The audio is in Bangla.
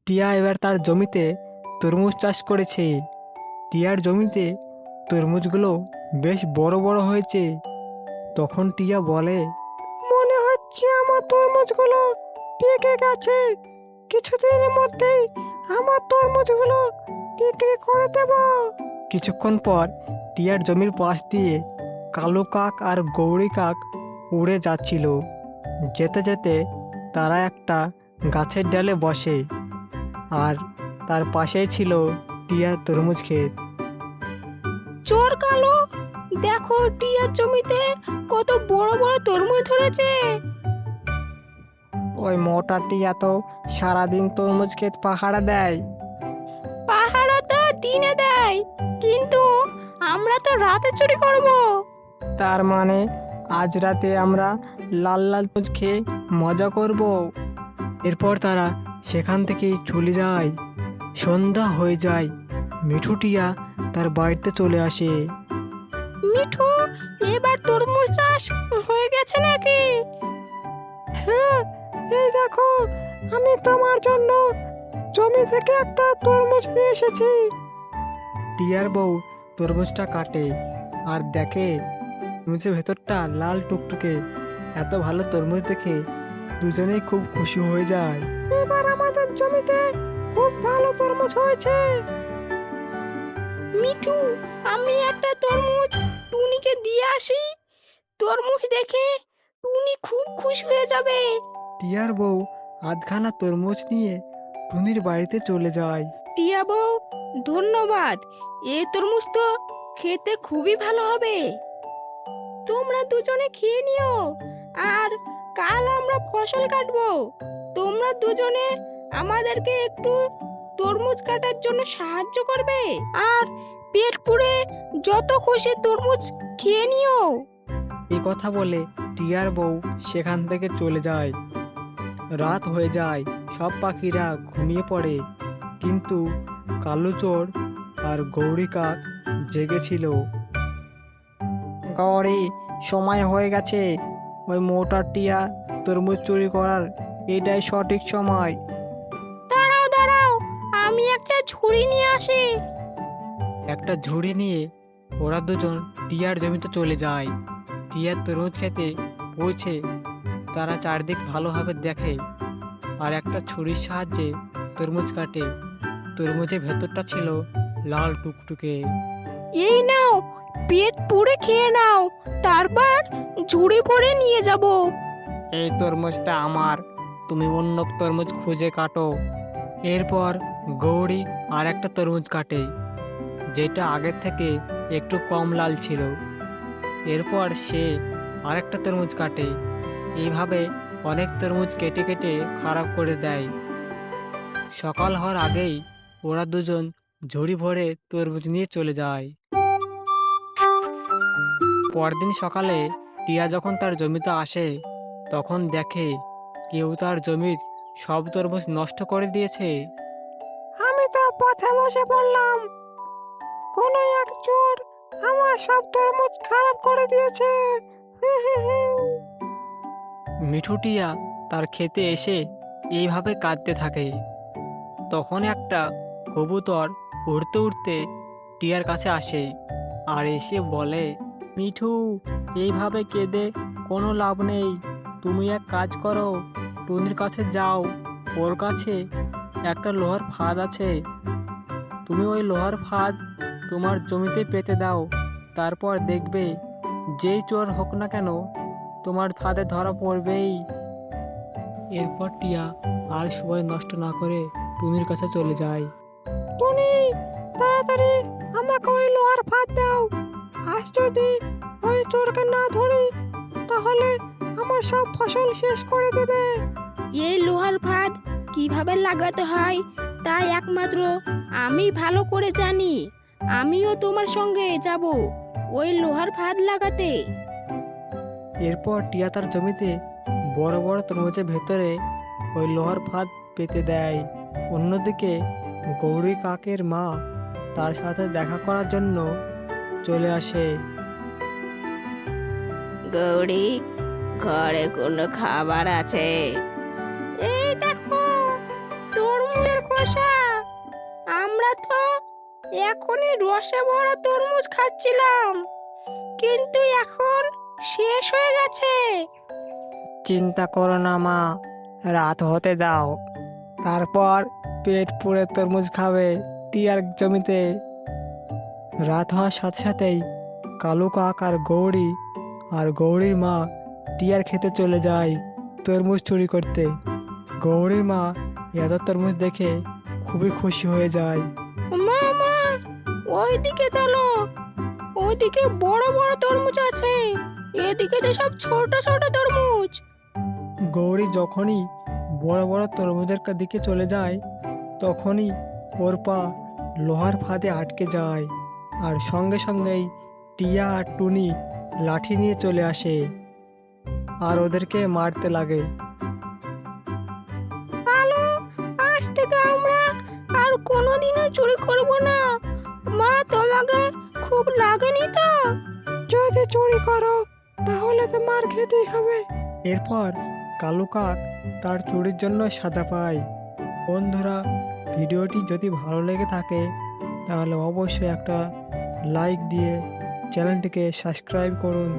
টিয়া এবার তার জমিতে তরমুজ চাষ করেছে। টিয়ার জমিতে তরমুজগুলো বেশ বড় বড় হয়েছে। তখন টিয়া বলে, মনে হচ্ছে আমার তরমুজগুলো পেকে গেছে। কিছুদিনের মধ্যেই আমার তরমুজগুলো বিক্রি করে দেব। কিছুক্ষণ পর টিয়ার জমির পাশ দিয়ে কালো কাক আর গৌরী কাক উড়ে যাচ্ছিল। যেতে যেতে তারা একটা গাছের ডালে বসে, আর তার পাশেই ছিল টিয়ার তরমুজ ক্ষেত। চোর কালো, দেখো টিয়ার জমিতে কত বড় বড় তরমুজ ধরেছে। ওই মোটা টিয়া তো সারাদিন তরমুজ ক্ষেত পাহারা দেয়। পাহারা তো দিনে দেয়, কিন্তু আমরা তো রাতে চুরি করব। তার মানে আজ রাতে আমরা লাল লাল তরমুজ খেয়ে মজা করব। এরপর তারা সেখান থেকে চলে যায়। সন্ধ্যা হয়ে যায়। মিঠু টিয়া তার বাড়িতে চলে আসে। মিঠু, এবার তরমুজ চাষ হয়ে গেছে নাকি? হ্যাঁ, এই দেখো, আমি তোমার জন্য জমি থেকে একটা তরমুজ নিয়ে এসেছি। টিয়ার বউ তরমুজটা কাটে আর দেখে তরমুজের ভেতরটা লাল টুকটুকে। এত ভালো তরমুজ দেখে দুজনেই খুব খুশি হয়ে যায়। এবার আমাদের জমিতে খুব ভালো তরমুজ হয়েছে। মিঠু, আমি একটা তরমুজ টুনিকে দিয়ে আসি। তরমুজ দেখে টুনি খুব খুশি হয়ে যাবে। টিয়ার বউ আধখানা তরমুজ নিয়ে টুনির বাড়িতে চলে যায়। টিয়া বউ, ধন্যবাদ। এই তরমুজ তো খেতে খুবই ভালো হবে। তোমরা দুজনে খেয়ে নিও, আর কাল আমরা ফসল কাটবো। তোমরা দুজনে আমাদেরকে একটু তরমুজ কাটার জন্য সাহায্য করবে, আর পেট পুড়ে যত খুশি তরমুজ খেয়ে নিও। এই কথা বলে টিয়ার বউ সেখান থেকে চলে যায়। রাত হয়ে যায়, সব পাখিরা ঘুমিয়ে পড়ে, কিন্তু কালো চোর আর গৌরী কাক জেগেছিল। গৌরী, সময় হয়ে গেছে। ওই মোটা টিয়া তরমুজ চুরি করার এটাই সঠিক সময়। দাঁড়াও দাঁড়াও, আমি একটা ঝুড়ি নিয়ে আসি। একটা ঝুড়ি নিয়ে ওরা দুজন টিয়ার জমিতে চলে যায়। টিয়ার তরমুজ খেতে পৌঁছে তারা চারদিক ভালোভাবে দেখে আর একটা ছুরির সাহায্যে তরমুজ কাটে। তরমুজের ভেতরটা ছিল লাল টুকটুকে। এই নাও, পেট পুড়ে খেয়ে নাও, তারপর ঝুড়ি ভরে নিয়ে যাব। এই তরমুজটা আমার, তুমি অন্য তরমুজ খুঁজে কাটো। এরপর গৌরী আর একটা তরমুজ কাটে, যেটা আগের থেকে একটু কম লাল ছিল। এরপর সে আরেকটা তরমুজ কাটে। এইভাবে অনেক তরমুজ কেটে কেটে খারাপ করে দেয়। সকাল হওয়ার আগেই ওরা দুজন ঝুড়ি ভরে তরমুজ নিয়ে চলে যায়। পরদিন সকালে টিয়া যখন তার জমিতে আসে, তখন দেখে কেউ তার জমির সব তরমুজ নষ্ট করে দিয়েছে। আমি তো পথে বসে পড়লাম, কোনো এক চোর আমার সব তরমুজ খারাপ করে দিয়েছে। মিঠু টিয়া তার খেতে এসে এইভাবে কাঁদতে থাকে। তখন একটা কবুতর উড়তে উড়তে টিয়ার কাছে আসে আর এসে বলে, মিঠু, এইভাবে কেঁদে কোনো লাভ নেই। তুমি এক কাজ করো, টুনির কাছে যাও। ওর কাছে একটা লোহার ফাঁদ আছে। তুমি ওই লোহার ফাঁদ তোমার জমিতে পেতে দাও। তারপর দেখবে যেই চোর হোক না কেন তোমার ফাঁদে ধরা পড়বেই। এরপর টিয়া আর সময় নষ্ট না করে টুনির কাছে চলে যায়। টুনি, তাড়াতাড়ি আমাকে ওই লোহার ফাঁদ দাও। আজ যদি ওই চোরকে না ধরি, তাহলে আমার সব ফসল শেষ করে দেবে। এই লোহার ফাঁদ কিভাবে লাগাতে হয় তাই একমাত্র আমি ভালো করে জানি। আমিও তোমার সঙ্গে যাব ওই লোহার ফাঁদ লাগাতে। এরপর টিয়া তার জমিতে বড় বড় তরমুজের ভেতরে ওই লোহার ফাঁদ পেতে দেয়। অন্যদিকে গৌরী কাকের মা তার সাথে দেখা করার জন্য চলে আসে। গৌরী, ঘরে কোনো খাবার আছে? এই দেখো, তরমুজের খোসা মশা, আমরা তো এখনই রসে ভরা তরমুজ খাচ্ছিলাম, কিন্তু এখন শেষ হয়ে গেছে। চিন্তা করো না মা, রাত হতে দাও, তারপর পেট পুড়ে তরমুজ খাবে টিয়ার জমিতে। রাত হওয়ার সাথে সাথেই কালু কাক আর গৌরীর মা টিয়ার খেতে চলে যায় তরমুজ চুরি করতে। গৌরীর মা এত তরমুজ দেখে খুবই খুশি হয়ে যায়। মা মা, ওইদিকে চলো, ওইদিকে বড় বড় তরমুজ আছে, এদিকে তো সব ছোট ছোট তরমুজ। গৌরী যখনই বড় বড় তরমুজের দিকে চলে যায়, তখনই ওর পা লোহার ফাঁদে আটকে যায়, আর সঙ্গে সঙ্গেই টিয়া আর টুনি লাঠি নিয়ে চলে আসে আর ওদেরকে মারতে লাগে। কালু, আজ থেকে আমরা আর কোনোদিনও চুরি করব না। মা তোমাকে খুব লাগেনি তো? যদি চুরি করো তাহলে তো মার খেতেই হবে। এরপর কালু কাক তার চুরির জন্য সাজা পায়। বন্ধুরা, ভিডিওটি যদি ভালো লেগে থাকে তাহলে অবশ্যই একটা লাইক দিয়ে চ্যানেলটিকে সাবস্ক্রাইব করুন।